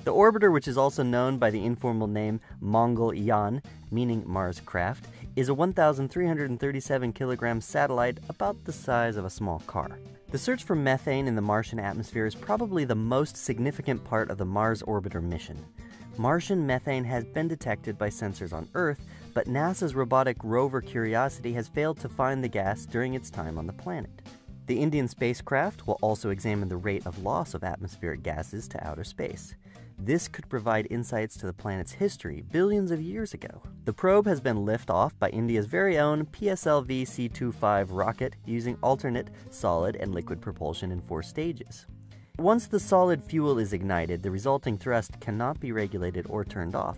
The orbiter, which is also known by the informal name Mongol-yan, meaning Mars craft, is a 1,337 kilogram satellite about the size of a small car. The search for methane in the Martian atmosphere is probably the most significant part of the Mars orbiter mission. Martian methane has been detected by sensors on Earth, but NASA's robotic rover Curiosity has failed to find the gas during its time on the planet. The Indian spacecraft will also examine the rate of loss of atmospheric gases to outer space. This could provide insights to the planet's history billions of years ago. The probe has been liftoff by India's very own PSLV-C-25 rocket using alternate solid and liquid propulsion in 4 stages. Once the solid fuel is ignited, the resulting thrust cannot be regulated or turned off.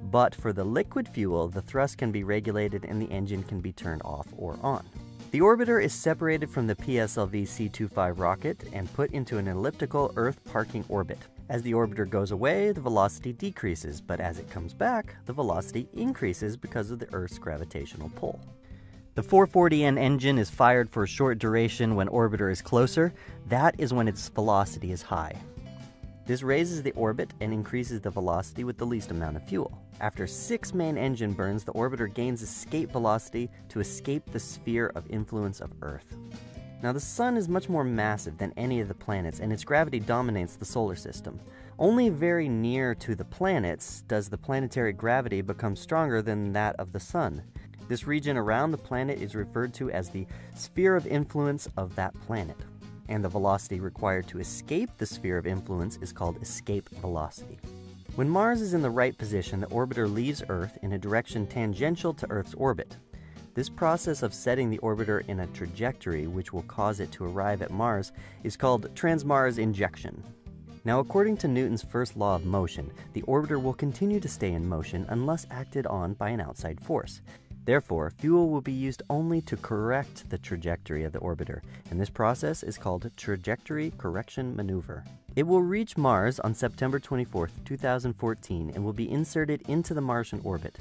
But for the liquid fuel, the thrust can be regulated and the engine can be turned off or on. The orbiter is separated from the PSLV-C-25 rocket and put into an elliptical Earth parking orbit. As the orbiter goes away, the velocity decreases, but as it comes back, the velocity increases because of the Earth's gravitational pull. The 440N engine is fired for a short duration when orbiter is closer. That is when its velocity is high. This raises the orbit and increases the velocity with the least amount of fuel. After 6 main engine burns, the orbiter gains escape velocity to escape the sphere of influence of Earth. Now, the Sun is much more massive than any of the planets, and its gravity dominates the solar system. Only very near to the planets does the planetary gravity become stronger than that of the Sun. This region around the planet is referred to as the sphere of influence of that planet, and the velocity required to escape the sphere of influence is called escape velocity. When Mars is in the right position, the orbiter leaves Earth in a direction tangential to Earth's orbit. This process of setting the orbiter in a trajectory which will cause it to arrive at Mars is called transmars injection. Now, according to Newton's first law of motion, the orbiter will continue to stay in motion unless acted on by an outside force. Therefore, fuel will be used only to correct the trajectory of the orbiter, and this process is called trajectory correction maneuver. It will reach Mars on September 24, 2014, and will be inserted into the Martian orbit.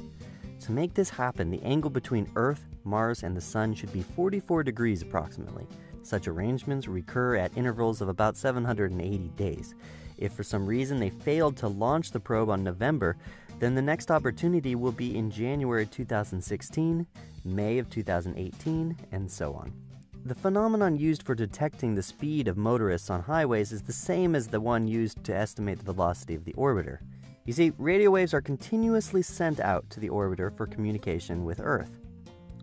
To make this happen, the angle between Earth, Mars, and the Sun should be 44 degrees approximately. Such arrangements recur at intervals of about 780 days. If for some reason they failed to launch the probe on November, then the next opportunity will be in January 2016, May of 2018, and so on. The phenomenon used for detecting the speed of motorists on highways is the same as the one used to estimate the velocity of the orbiter. You see, radio waves are continuously sent out to the orbiter for communication with Earth.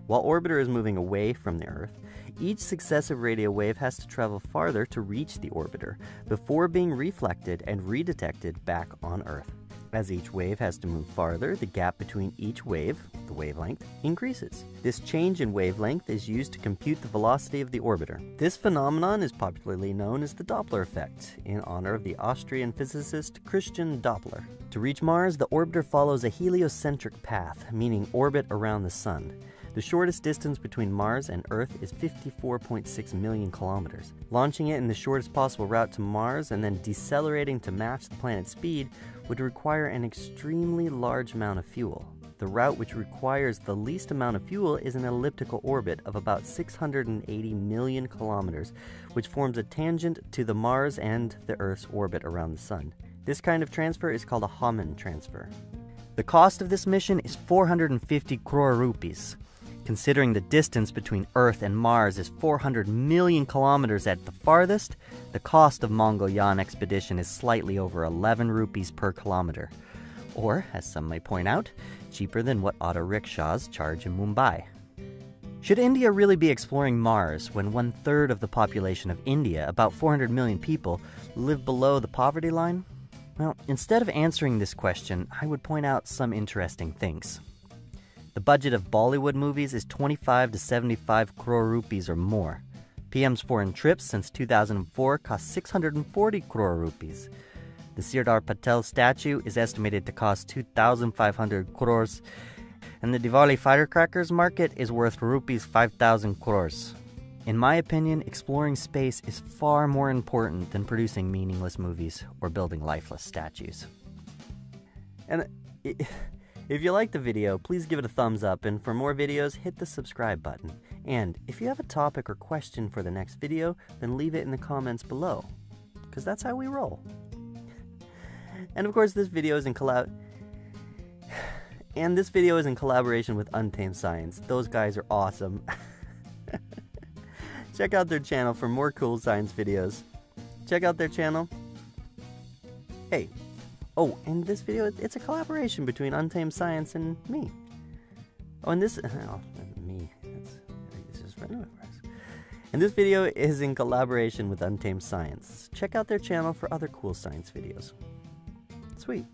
While orbiter is moving away from the Earth, each successive radio wave has to travel farther to reach the orbiter before being reflected and redetected back on Earth. As each wave has to move farther, the gap between each wave, the wavelength, increases. This change in wavelength is used to compute the velocity of the orbiter. This phenomenon is popularly known as the Doppler effect, in honor of the Austrian physicist Christian Doppler. To reach Mars, the orbiter follows a heliocentric path, meaning orbit around the Sun. The shortest distance between Mars and Earth is 54.6 million kilometers. Launching it in the shortest possible route to Mars and then decelerating to match the planet's speed would require an extremely large amount of fuel. The route which requires the least amount of fuel is an elliptical orbit of about 680 million kilometers, which forms a tangent to the Mars and the Earth's orbit around the Sun. This kind of transfer is called a Hohmann transfer. The cost of this mission is 450 crore rupees. Considering the distance between Earth and Mars is 400 million kilometers at the farthest, the cost of Mongol-yan expedition is slightly over 11 rupees per kilometer. Or, as some may point out, cheaper than what auto rickshaws charge in Mumbai. Should India really be exploring Mars when 1/3 of the population of India, about 400 million people, live below the poverty line? Well, instead of answering this question, I would point out some interesting things. The budget of Bollywood movies is 25 to 75 crore rupees or more. PM's foreign trips since 2004 cost 640 crore rupees. The Sirdar Patel statue is estimated to cost 2,500 crores, and the Diwali firecrackers market is worth rupees 5,000 crores. In my opinion, exploring space is far more important than producing meaningless movies or building lifeless statues. And if you liked the video, please give it a thumbs up, and for more videos, hit the subscribe button. And if you have a topic or question for the next video, then leave it in the comments below, because that's how we roll. And of course, this video is in collaboration with Untamed Science. Those guys are awesome. Check out their channel for more cool science videos. Check out their channel. Hey. Oh, and this video, it's a collaboration between Untamed Science and me. Oh, and this... Oh, me. This is right. And this video is in collaboration with Untamed Science. Check out their channel for other cool science videos. Sweet.